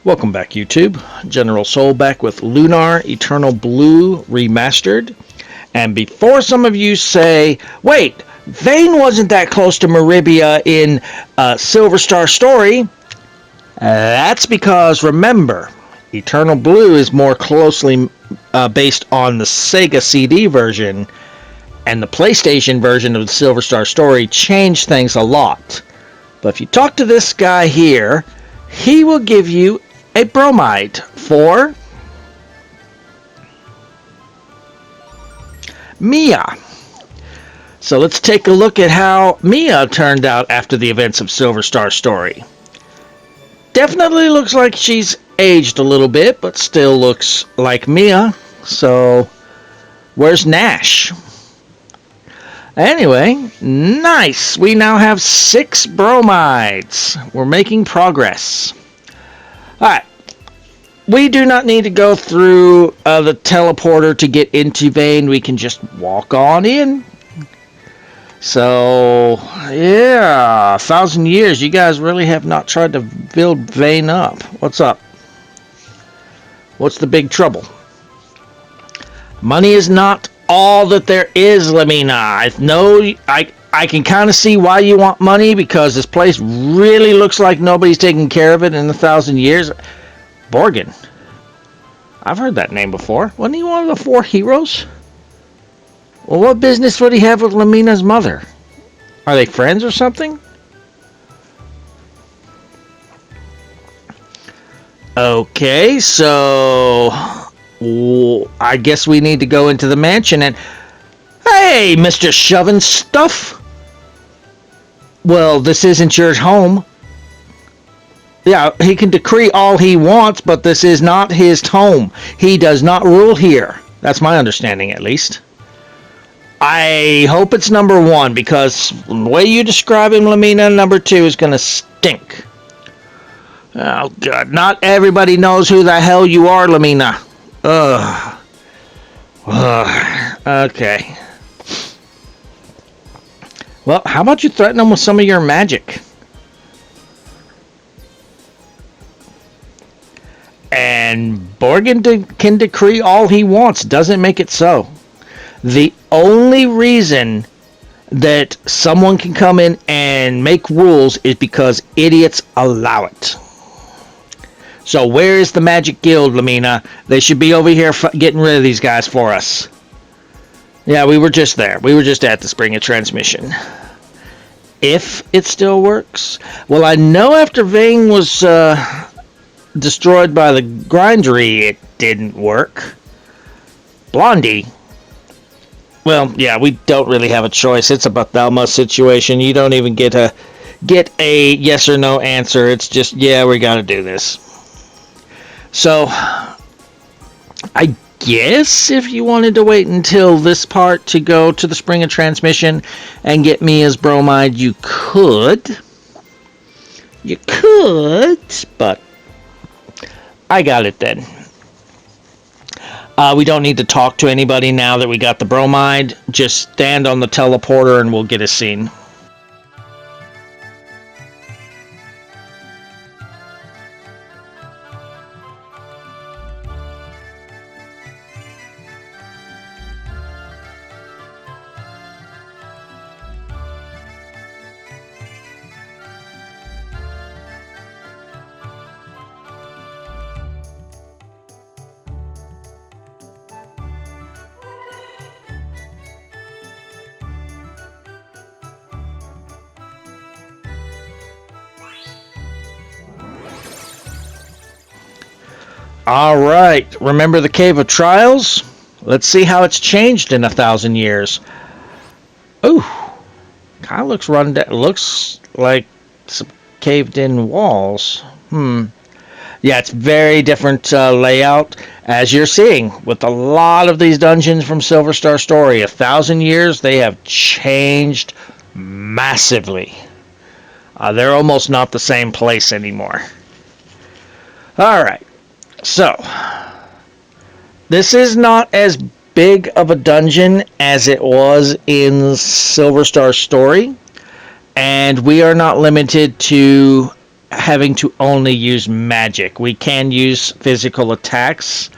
Welcome back, YouTube. General Soul back with Lunar Eternal Blue Remastered. And before some of you say, wait, Vane wasn't that close to Maribia in Silver Star Story, that's because, remember, Eternal Blue is more closely based on the Sega CD version, and the PlayStation version of the Silver Star Story changed things a lot. But if you talk to this guy here, he will give you a bromide for Mia. So let's take a look at how Mia turned out after the events of Silver Star Story. Definitely looks like she's aged a little bit, but still looks like Mia. So where's Nash? Anyway, nice. We now have 6 bromides. We're making progress. Alright, we do not need to go through the teleporter to get into Vane. We can just walk on in. So, yeah, 1,000 years. You guys really have not tried to build Vane up. What's up? What's the big trouble? Money is not all that there is, Lamina. I can kind of see why you want money, because this place really looks like nobody's taking care of it in 1,000 years. Borgin. I've heard that name before. Wasn't he one of the 4 heroes? Well, what business would he have with Lamina's mother? Are they friends or something? Okay, so I guess we need to go into the mansion and... Hey, Mr. Shoving Stuff! Well, this isn't your home. Yeah, he can decree all he wants, but this is not his home. He does not rule here. That's my understanding, at least. I hope it's number 1, because the way you describe him, Lamina, number 2 is going to stink. Oh, God. Not everybody knows who the hell you are, Lamina. Ugh. Okay. Well, how about you threaten him with some of your magic? And Borgin can decree all he wants. Doesn't make it so. The only reason that someone can come in and make rules is because idiots allow it. So where is the Magic Guild, Lamina? They should be over here getting rid of these guys for us. Yeah, we were just there. We were just at the Spring of Transmission. If it still works. Well, I know after Vane was destroyed by the Grindery, it didn't work. Blondie. Well, yeah, we don't really have a choice. It's a Bathalma situation. You don't even get a yes or no answer. It's just, yeah, we gotta do this. So, I guess if you wanted to wait until this part to go to the Spring of Transmission and get Mia's bromide, you could. You could, but I got it then. We don't need to talk to anybody now that we got the bromide. Just stand on the teleporter and we'll get a scene. Alright, remember the Cave of Trials? Let's see how it's changed in 1,000 years. Ooh, kind of looks run down. Looks like some caved in walls. Yeah, it's very different layout, as you're seeing, with a lot of these dungeons from Silver Star Story. 1,000 years, they have changed massively. They're almost not the same place anymore. Alright. So, this is not as big of a dungeon as it was in Silver Star Story, and we are not limited to having to only use magic. We can use physical attacks.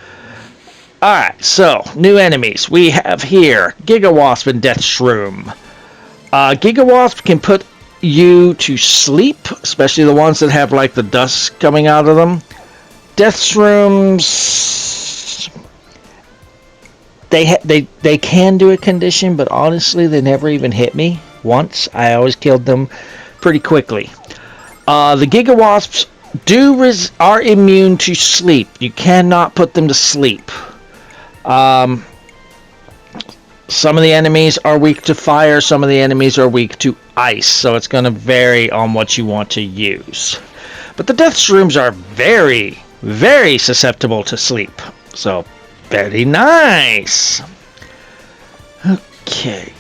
Alright, so, new enemies. We have here Gigawasp and Death Shroom. Gigawasp can put you to sleep, especially the ones that have like the dust coming out of them. Death Shrooms, they can do a condition, but honestly, they never even hit me once. I always killed them pretty quickly. The Gigawasps are immune to sleep. You cannot put them to sleep. Some of the enemies are weak to fire, some of the enemies are weak to ice, so it's going to vary on what you want to use. But the Death Shrooms are very, very susceptible to sleep, so very nice. Okay.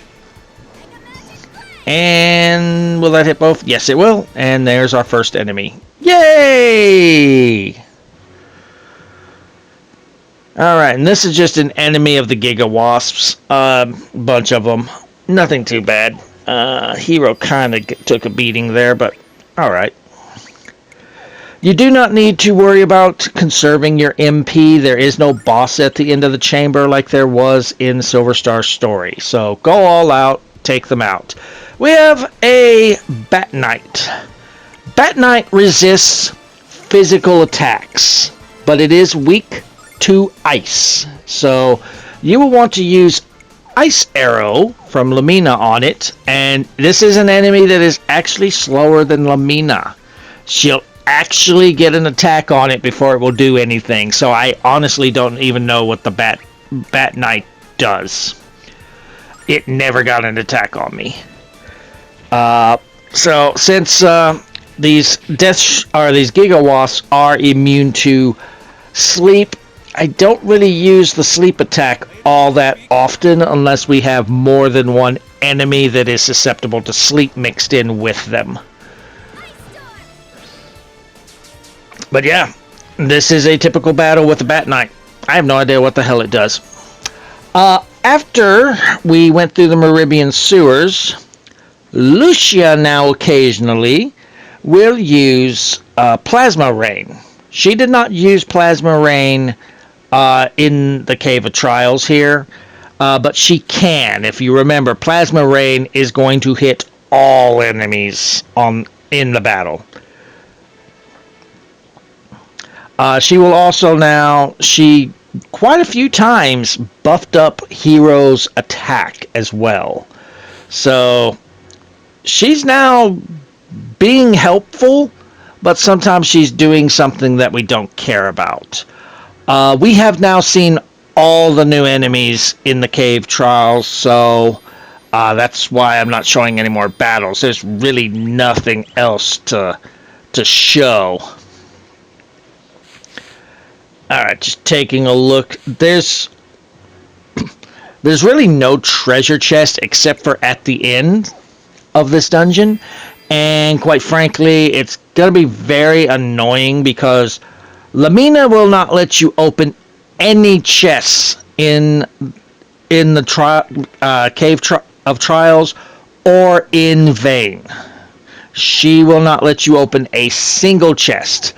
And will that hit both? Yes, it will. And there's our first enemy. Yay! Alright, and this is just an enemy of the Gigawasps. Bunch of them. Nothing too bad. Hero kind of took a beating there, but alright. You do not need to worry about conserving your MP. There is no boss at the end of the chamber like there was in Silver Star's story. So go all out, take them out. We have a Bat Knight. Bat Knight resists physical attacks, but it is weak to ice. So you will want to use Ice Arrow from Lamina on it, and this is an enemy that is actually slower than Lamina. She'll actually get an attack on it before it will do anything, so I honestly don't even know what the Bat Knight does. It never got an attack on me. So since these Gigawasps are immune to sleep, I don't really use the sleep attack all that often unless we have more than one enemy that is susceptible to sleep mixed in with them. But yeah, this is a typical battle with the Bat Knight. I have no idea what the hell it does. After we went through the Meribian sewers, Lucia now occasionally will use Plasma Rain. She did not use Plasma Rain in the Cave of Trials here, but she can. If you remember, Plasma Rain is going to hit all enemies in the battle. She will also now, quite a few times buffed up Hero's attack as well. So she's now being helpful, but sometimes she's doing something that we don't care about. We have now seen all the new enemies in the Cave Trials, so that's why I'm not showing any more battles. There's really nothing else to show. Alright, just taking a look. There's really no treasure chest except for at the end of this dungeon. And quite frankly, it's going to be very annoying because Lamina will not let you open any chests in the Cave of Trials or in Vane. She will not let you open a single chest.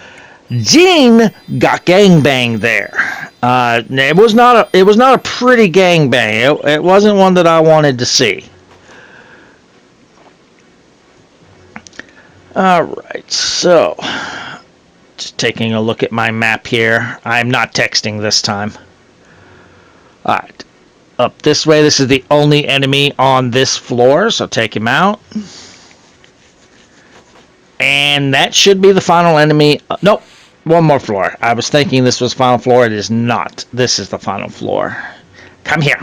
Jean got gangbanged there. It was not a pretty gangbang. It wasn't one that I wanted to see. Alright, so just taking a look at my map here. I'm not texting this time. Alright, up this way. This is the only enemy on this floor, so take him out. And that should be the final enemy. Nope, one more floor. I was thinking this was final floor. It is not. This is the final floor. Come here.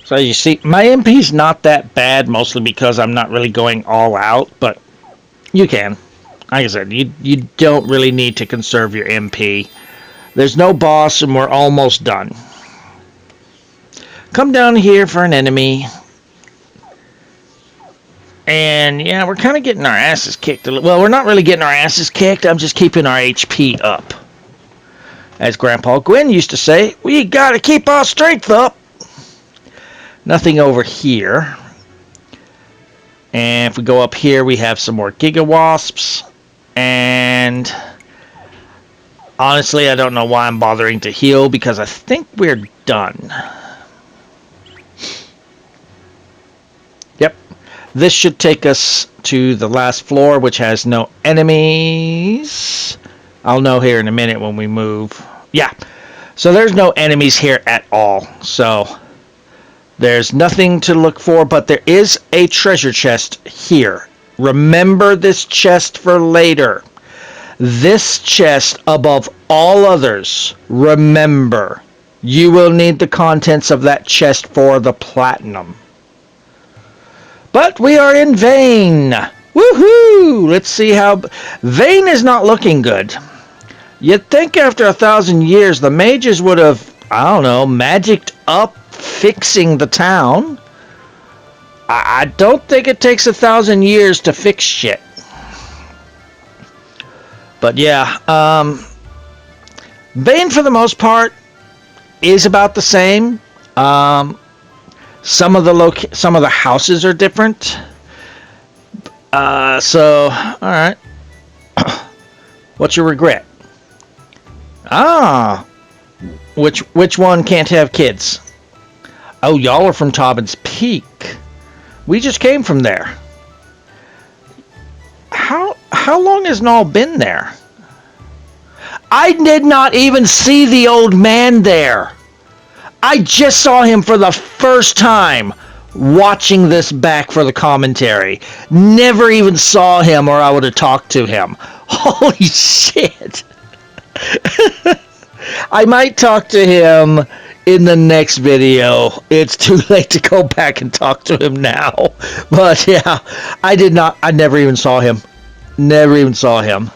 So you see, my MP's not that bad, mostly because I'm not really going all out, but you can. Like I said, you don't really need to conserve your MP. There's no boss, and we're almost done. Come down here for an enemy. And yeah, we're kind of getting our asses kicked. Well, we're not really getting our asses kicked. I'm just keeping our HP up. As Grandpa Gwyn used to say, we gotta keep our strength up. Nothing over here. And if we go up here, we have some more Gigawasps. And honestly, I don't know why I'm bothering to heal, because I think we're done. Yep. This should take us to the last floor, which has no enemies. I'll know here in a minute when we move. Yeah. So there's no enemies here at all. So there's nothing to look for, but there is a treasure chest here. Remember this chest for later. This chest above all others. Remember, you will need the contents of that chest for the platinum. But we are in Vane. Woohoo! Let's see how... Vane is not looking good. You'd think after 1,000 years the mages would have, I don't know, magicked up fixing the town. I don't think it takes 1,000 years to fix shit. But yeah, Vane for the most part is about the same. Some of the houses are different. So, all right. What's your regret? Ah, which one can't have kids? Oh, y'all are from Tobbins Peak. We just came from there. How long has Null been there? I did not even see the old man there. I just saw him for the first time watching this back for the commentary. Never even saw him, or I would have talked to him. Holy shit. I might talk to him in the next video. It's too late to go back and talk to him now. But yeah, I never even saw him. Never even saw him.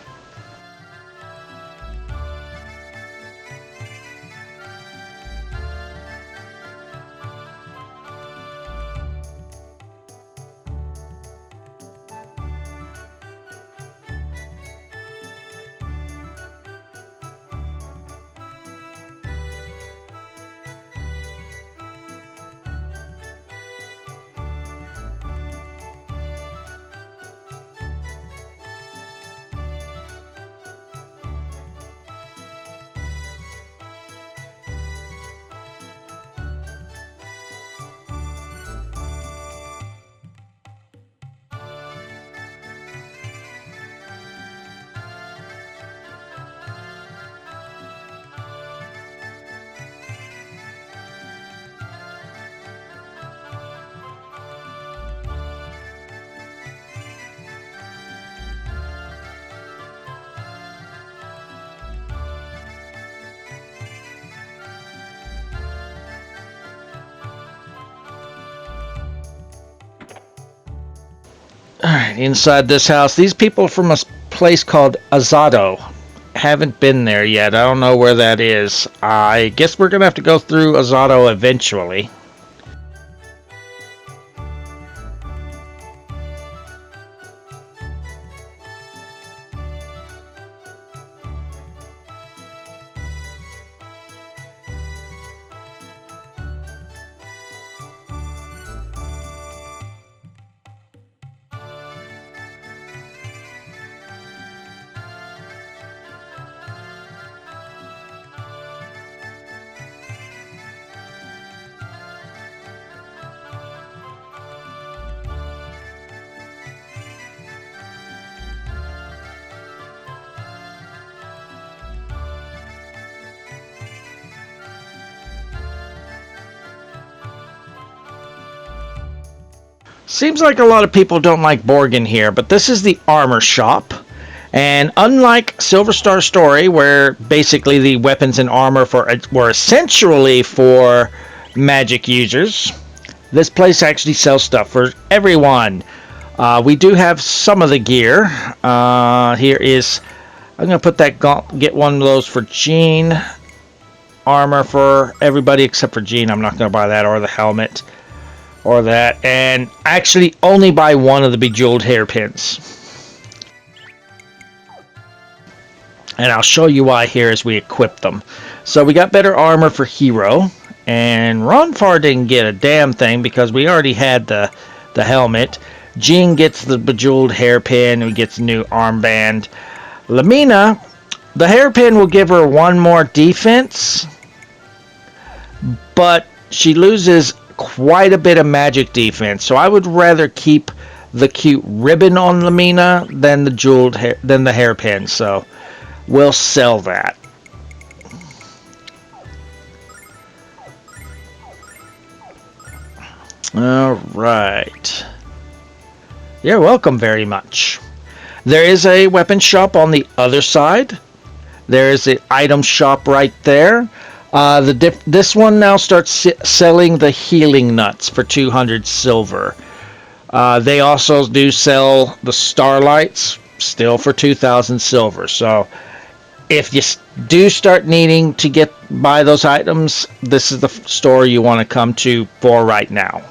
Alright, inside this house, these people are from a place called Azado. Haven't been there yet. I don't know where that is. I guess we're going to have to go through Azado eventually. Seems like a lot of people don't like Borgin here, but this is the armor shop. And unlike Silver Star Story, where basically the weapons and armor were essentially for magic users, this place actually sells stuff for everyone. We do have some of the gear. Here is... I'm going to put that get one of those for Jean. Armor for everybody except for Jean. I'm not going to buy that or the helmet. Or that, and actually only buy one of the bejeweled hairpins. And I'll show you why here as we equip them. So we got better armor for Hero, and Ronfar didn't get a damn thing because we already had the helmet. Jean gets the bejeweled hairpin, who gets a new armband. Lamina, the hairpin will give her one more defense, but she loses quite a bit of magic defense. So I would rather keep the cute ribbon on Lamina than the jeweled than the hairpin. So we'll sell that. All right. You're welcome very much. There is a weapon shop on the other side. There is an item shop right there. This one now starts selling the healing nuts for 200 silver. They also do sell the starlights, still for 2,000 silver. So if you do start needing to buy those items, this is the store you want to come to for right now.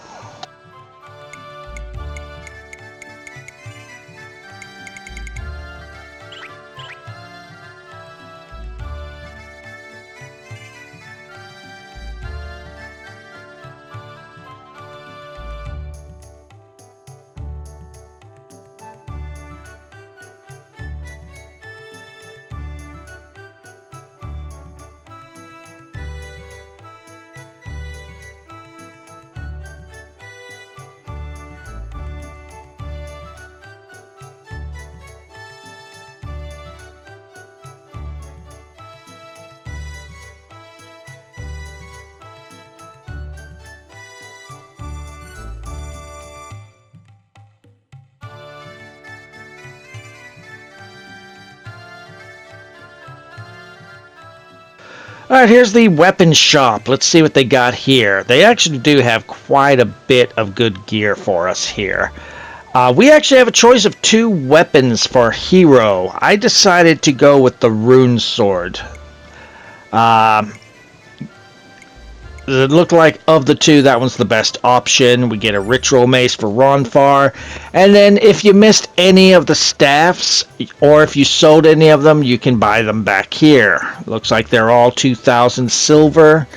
Alright, here's the weapon shop. Let's see what they got here. They actually do have quite a bit of good gear for us here. We actually have a choice of 2 weapons for Hero. I decided to go with the Rune Sword. It looked like of the 2, that one's the best option. We get a Ritual Mace for Ronfar. And then if you missed any of the staffs, or if you sold any of them, you can buy them back here. Looks like they're all 2,000 silver.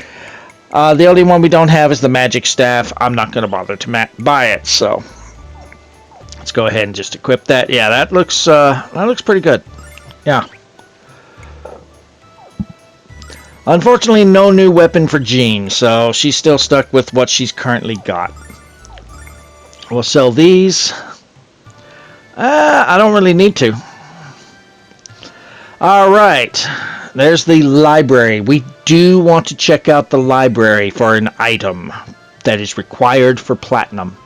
The only one we don't have is the Magic Staff. I'm not going to bother to buy it, so let's go ahead and just equip that. Yeah, that looks pretty good. Yeah. Unfortunately, no new weapon for Jean, so she's still stuck with what she's currently got. We'll sell these. I don't really need to. Alright, there's the library. We do want to check out the library for an item that is required for platinum.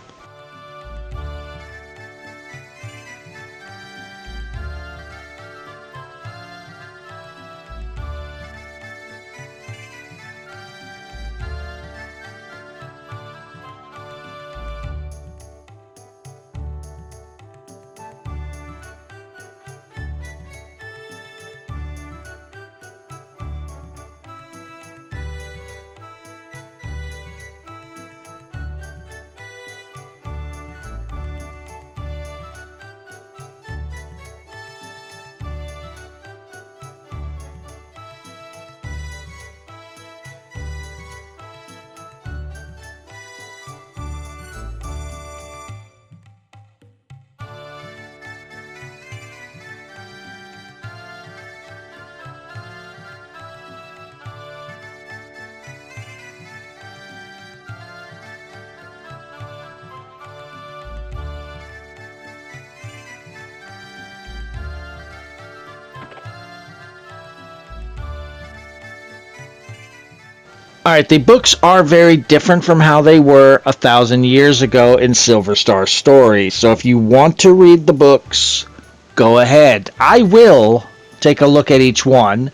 Alright, the books are very different from how they were 1,000 years ago in Silver Star Story. So if you want to read the books, go ahead. I will take a look at each one,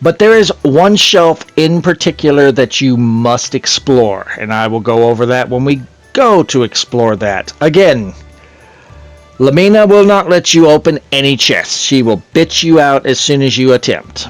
but there is one shelf in particular that you must explore, and I will go over that when we go to explore that. Again, Lamina will not let you open any chests. She will bitch you out as soon as you attempt.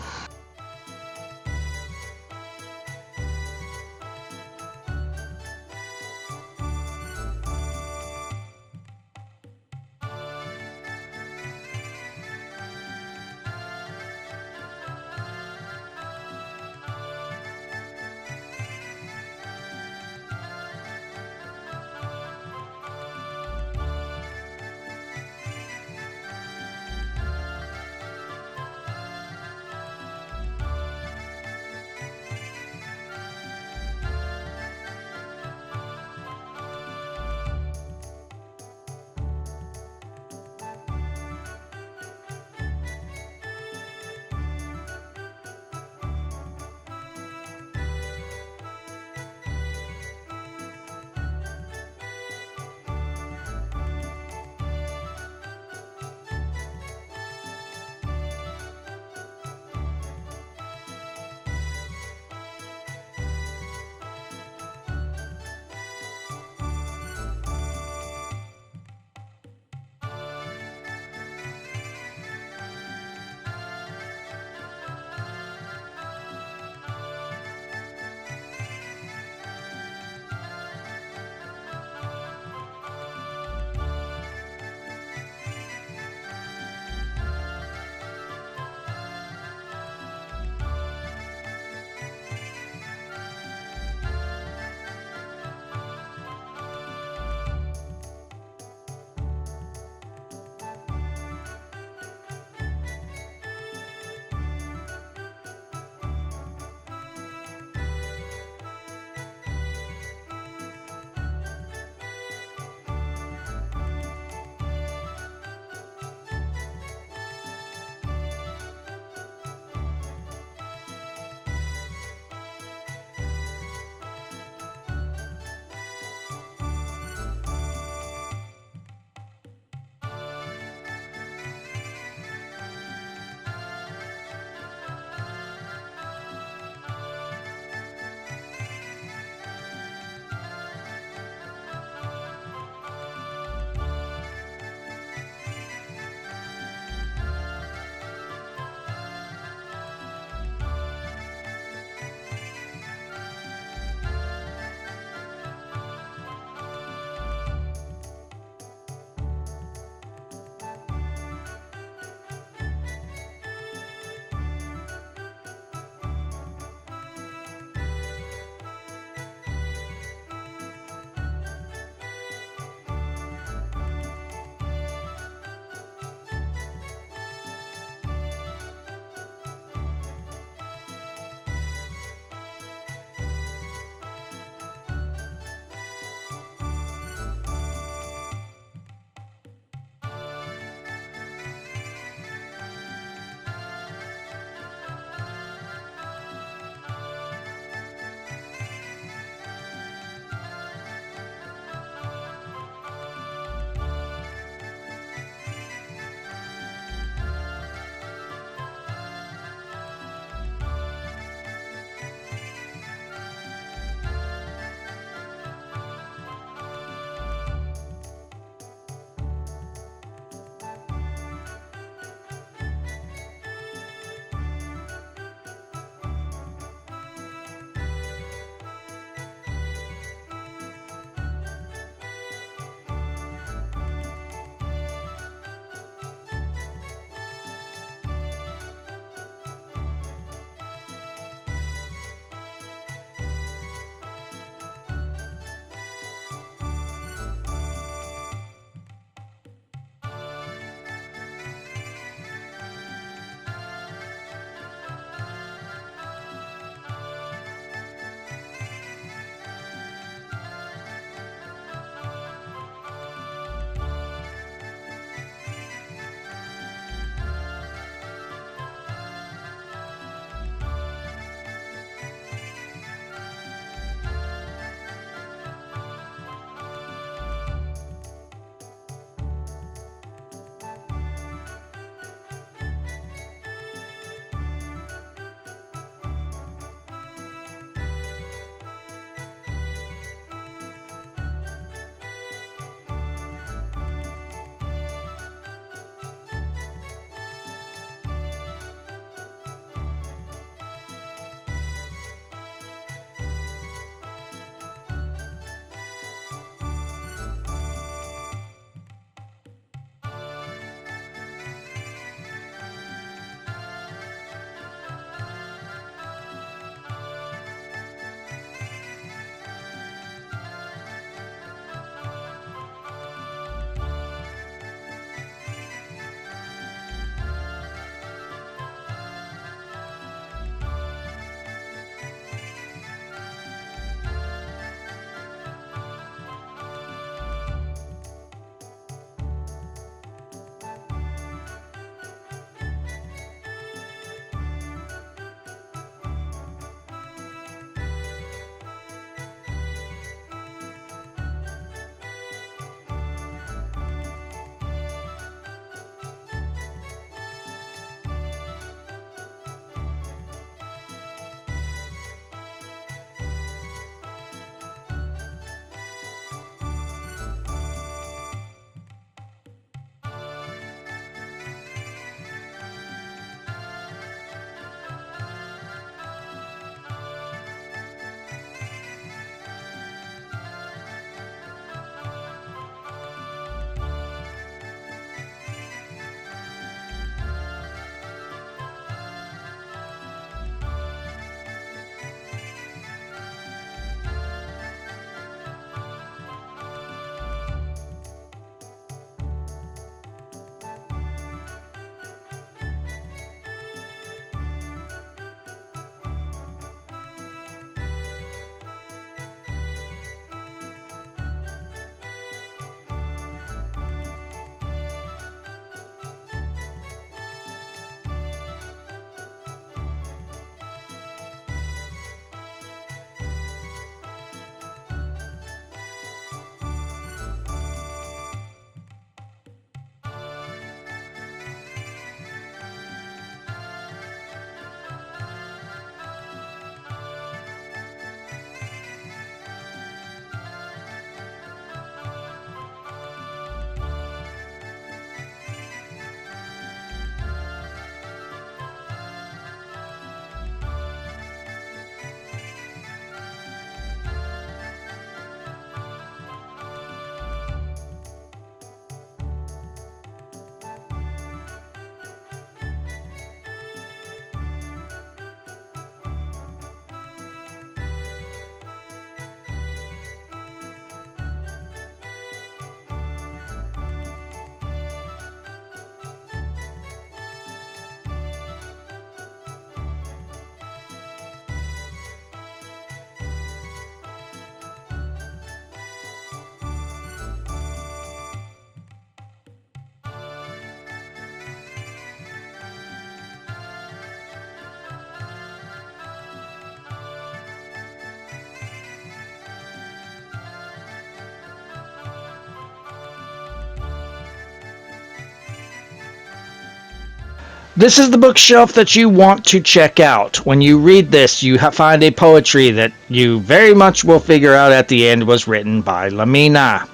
This is the bookshelf that you want to check out. When you read this, you find a poetry that you very much will figure out at the end was written by Lamina.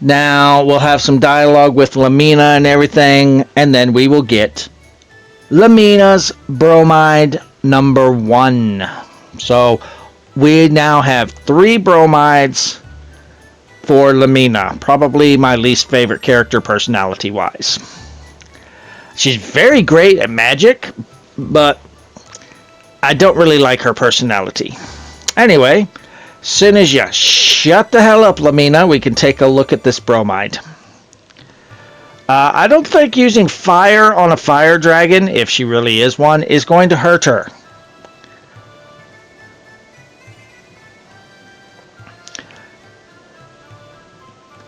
Now, we'll have some dialogue with Lamina and everything, and then we will get Lamina's bromide number 1. So, we now have 3 bromides for Lamina. Probably my least favorite character personality-wise. She's very great at magic, but I don't really like her personality. Anyway, soon as you shut the hell up, Lamina, we can take a look at this bromide. I don't think using fire on a fire dragon, if she really is one, is going to hurt her.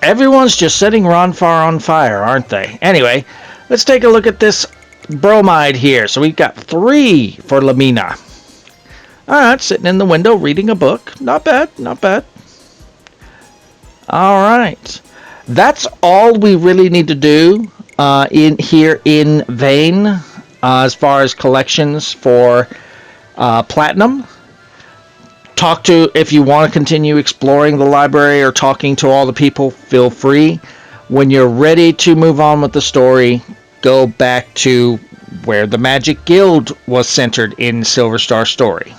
Everyone's just setting Ronfar on fire, aren't they? Anyway, let's take a look at this bromide here. So we've got 3 for Lamina. Alright, sitting in the window reading a book. Not bad, not bad. Alright. That's all we really need to do in Vane as far as collections for Platinum. Talk to, if you want to continue exploring the library or talking to all the people, feel free. When you're ready to move on with the story, go back to where the Magic Guild was centered in Silver Star Story.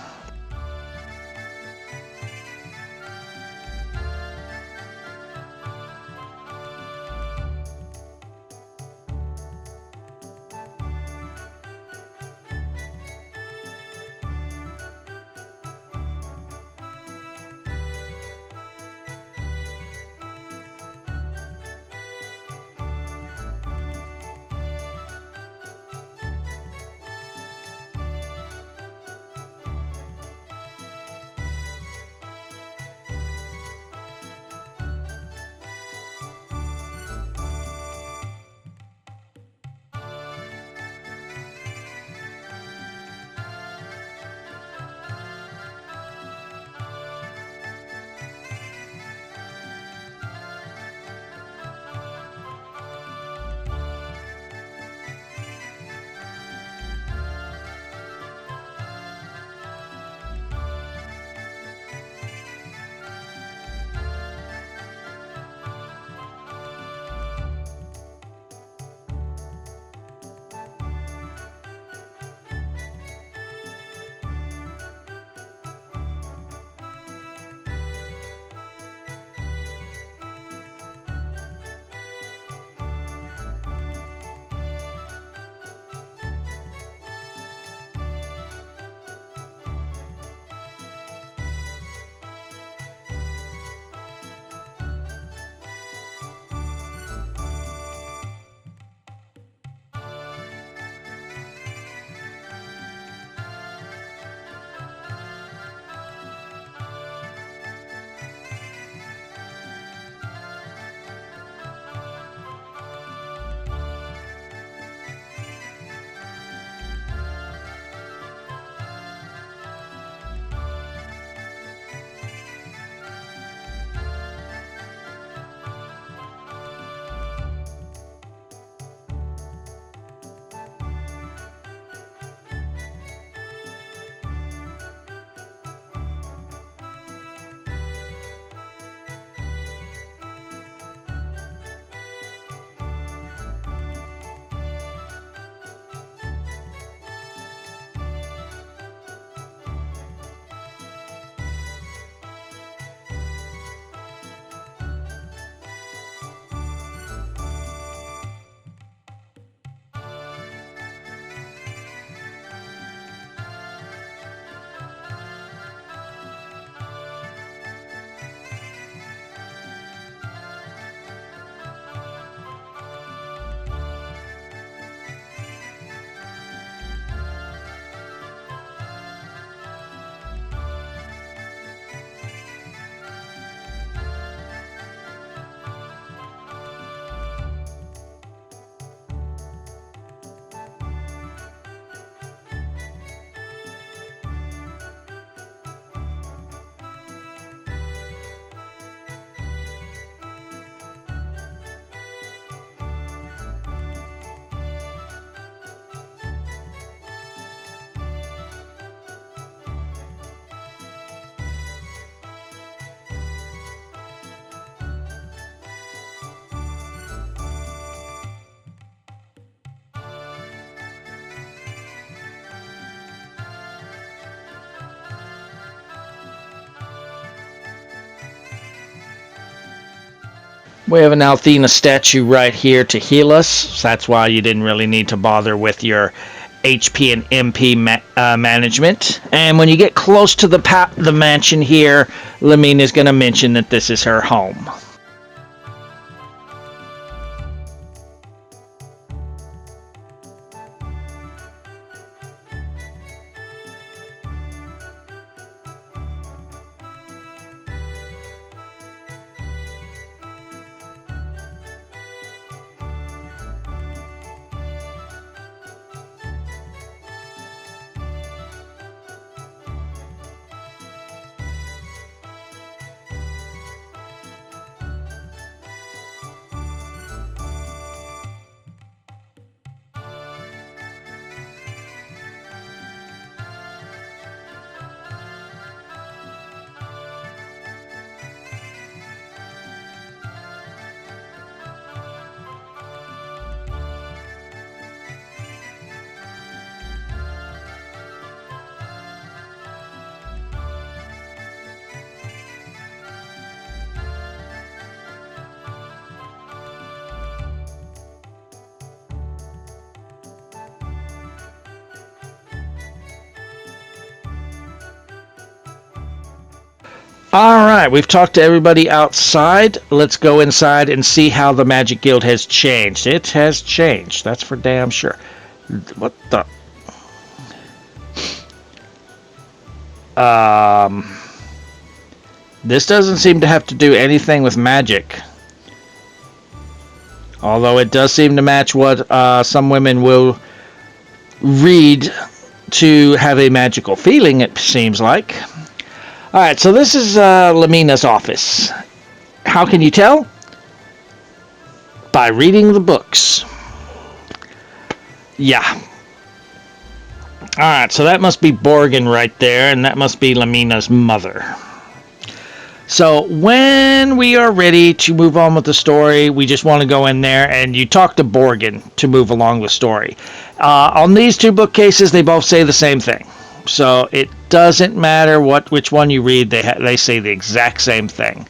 We have an Althena statue right here to heal us. So that's why you didn't really need to bother with your HP and MP management. And when you get close to the mansion here, Lamina is going to mention that this is her home. All right, we've talked to everybody outside. Let's go inside and see how the Magic Guild has changed. It has changed. That's for damn sure. What the? This doesn't seem to have to do anything with magic. Although it does seem to match what some women will read to have a magical feeling, it seems like. Alright, so this is Lamina's office. How can you tell? By reading the books. Yeah. Alright, so that must be Borgin right there, and that must be Lamina's mother. So when we are ready to move on with the story, we just want to go in there and you talk to Borgin to move along the story. On these two bookcases, they both say the same thing. So it doesn't matter which one you read, they say the exact same thing.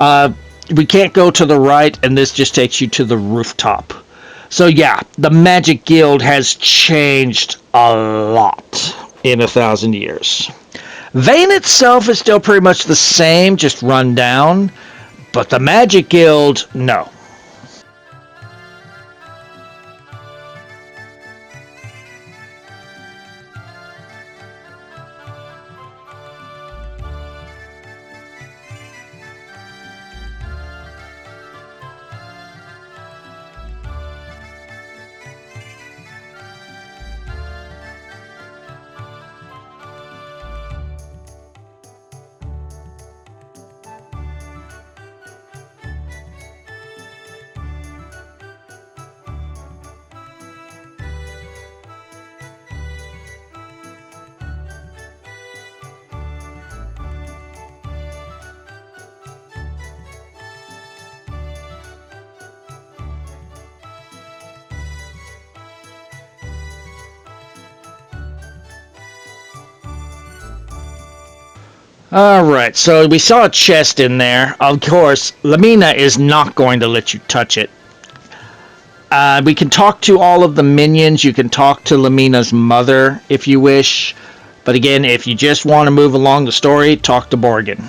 We can't go to the right, and this just takes you to the rooftop. So yeah, the Magic Guild has changed a lot in 1,000 years. Vane itself is still pretty much the same, just run down, but the Magic Guild, no. Alright, so we saw a chest in there. Of course, Lamina is not going to let you touch it. We can talk to all of the minions. You can talk to Lamina's mother if you wish. But again, if you just want to move along the story, talk to Borgin.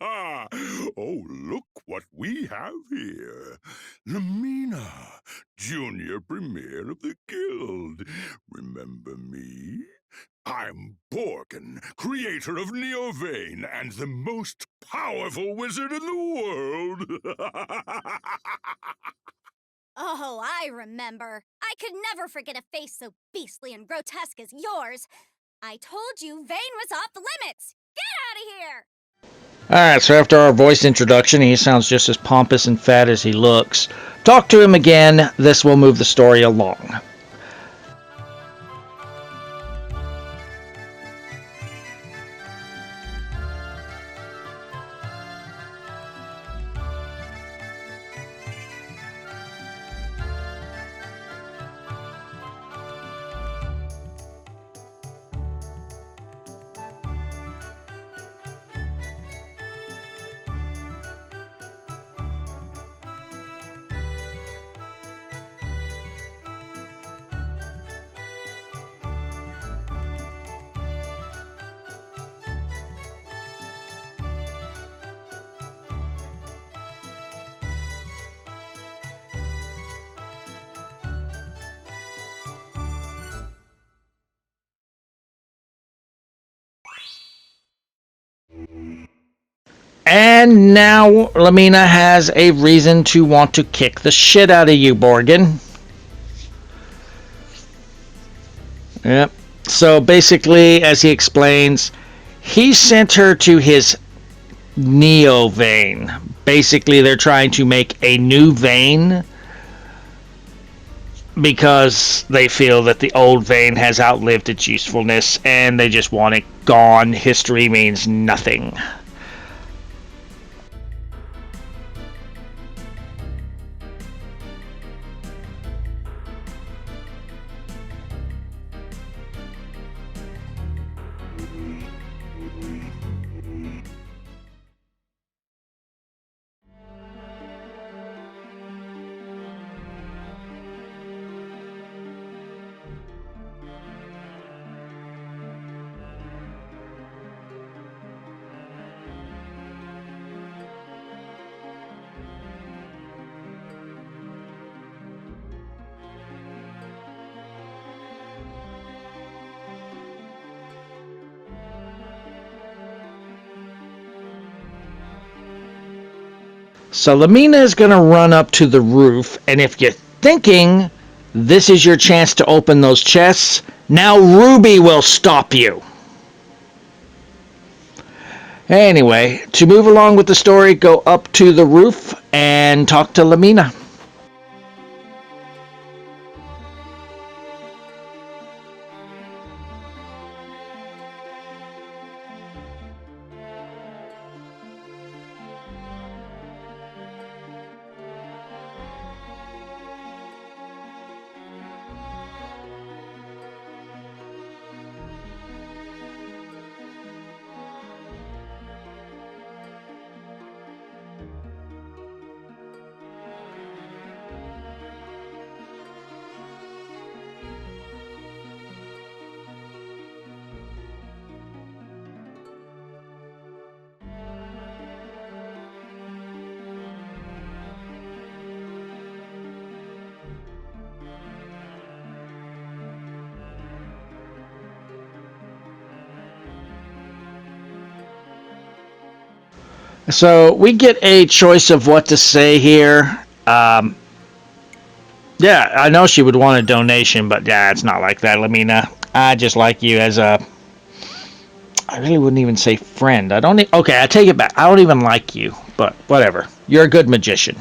Oh, look what we have here. Lamina, Junior Premier of the Guild. Remember me? I'm Borgin, creator of Vane and the most powerful wizard in the world. Oh, I remember. I could never forget a face so beastly and grotesque as yours. I told you Vane was off limits. Get out of here! Alright, so after our voice introduction, he sounds just as pompous and fat as he looks. Talk to him again. This will move the story along. And now Lamina has a reason to want to kick the shit out of you, Borgin. Yep. So basically, as he explains, he sent her to his Neo Vane. Basically, they're trying to make a new Vane because they feel that the old Vane has outlived its usefulness and they just want it gone. History means nothing. So Lamina is going to run up to the roof, and if you're thinking this is your chance to open those chests, now Ruby will stop you. Anyway, to move along with the story, go up to the roof and talk to Lamina. So we get a choice of what to say here. Yeah, I know she would want a donation, but yeah, it's not like that, Lamina. I just like you as a. I really wouldn't even say friend. I don't. Okay, I take it back. I don't even like you, but whatever. You're a good magician.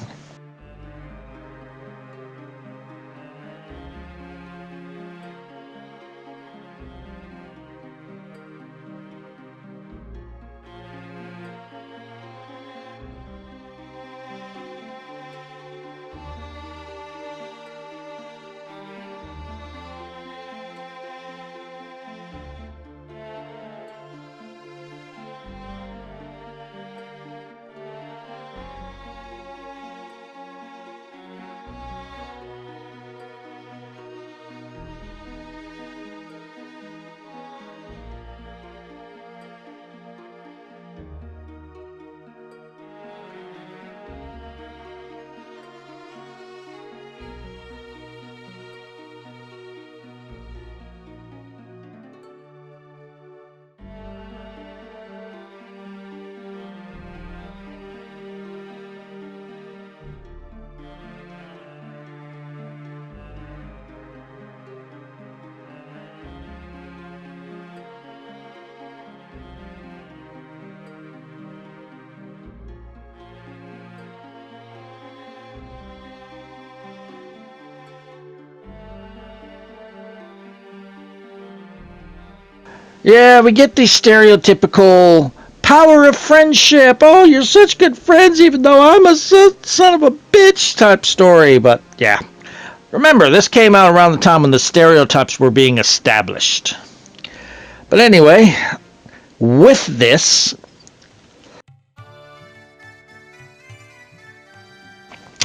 Yeah, we get the stereotypical power of friendship. Oh, you're such good friends even though I'm a son of a bitch type story. But yeah, remember, this came out around the time when the stereotypes were being established. But anyway, with this,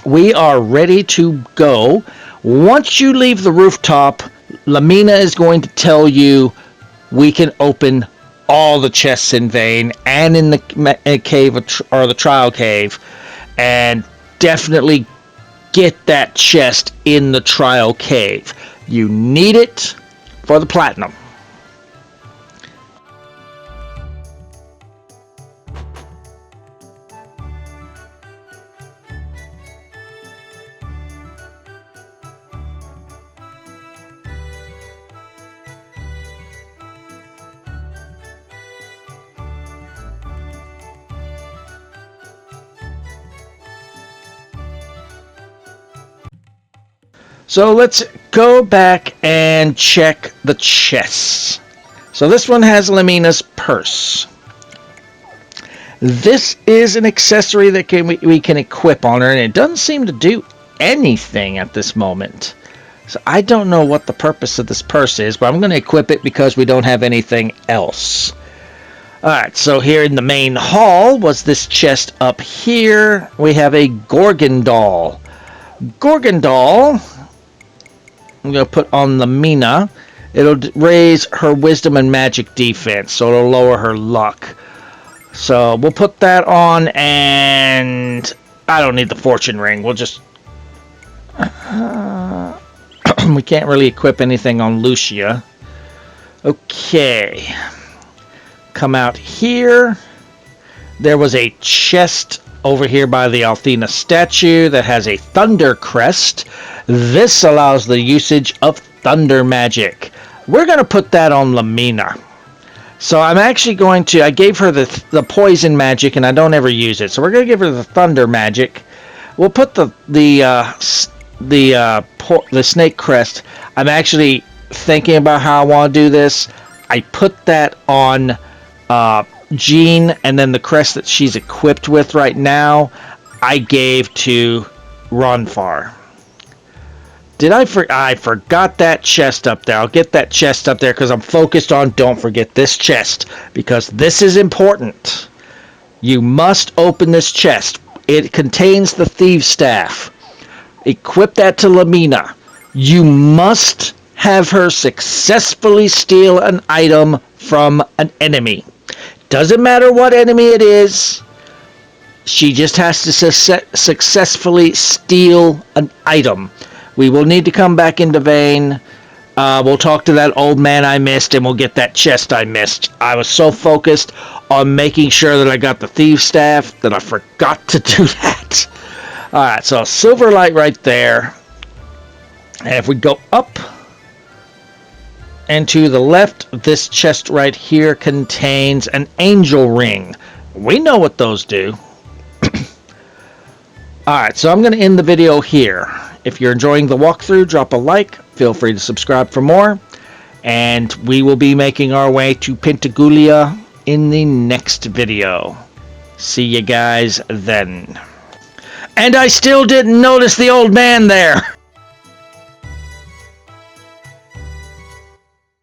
we are ready to go. Once you leave the rooftop, Lamina is going to tell you we can open all the chests in Vane and in the cave or the trial cave, and definitely get that chest in the trial cave. You need it for the platinum. So let's go back and check the chests. So this one has Lamina's purse. This is an accessory that we can equip on her, and it doesn't seem to do anything at this moment. So I don't know what the purpose of this purse is, but I'm going to equip it because we don't have anything else. Alright, so here in the main hall was this chest up here. We have a Gorgon doll. Gorgon doll, I'm going to put on Lamina. It'll raise her wisdom and magic defense, so it'll lower her luck. So we'll put that on, and I don't need the fortune ring. We'll just... we can't really equip anything on Lucia. Okay. Come out here. There was a chest over here by the Althena statue that has a thunder crest. This allows the usage of thunder magic. We're going to put that on Lamina. So I'm actually going to... I gave her the poison magic, and I don't ever use it. So we're going to give her the thunder magic. We'll put the snake crest. I'm actually thinking about how I want to do this. I put that on Jean, and then the crest that she's equipped with right now, I gave to Ronfar. I forgot that chest up there. I'll get that chest up there because I'm focused on don't forget this chest, because this is important. You must open this chest. It contains the Thieves' Staff. Equip that to Lamina. You must have her successfully steal an item from an enemy. Doesn't matter what enemy it is. She just has to successfully steal an item. We will need to come back into Vane. We'll talk to that old man I missed, and we'll get that chest I missed. I was so focused on making sure that I got the Thieves' Staff that I forgot to do that. Alright, so silver light right there. And if we go up and to the left, this chest right here contains an angel ring. We know what those do. Alright, so I'm going to end the video here. If you're enjoying the walkthrough, drop a like. Feel free to subscribe for more. And we will be making our way to Pentagoulia in the next video. See you guys then. And I still didn't notice the old man there.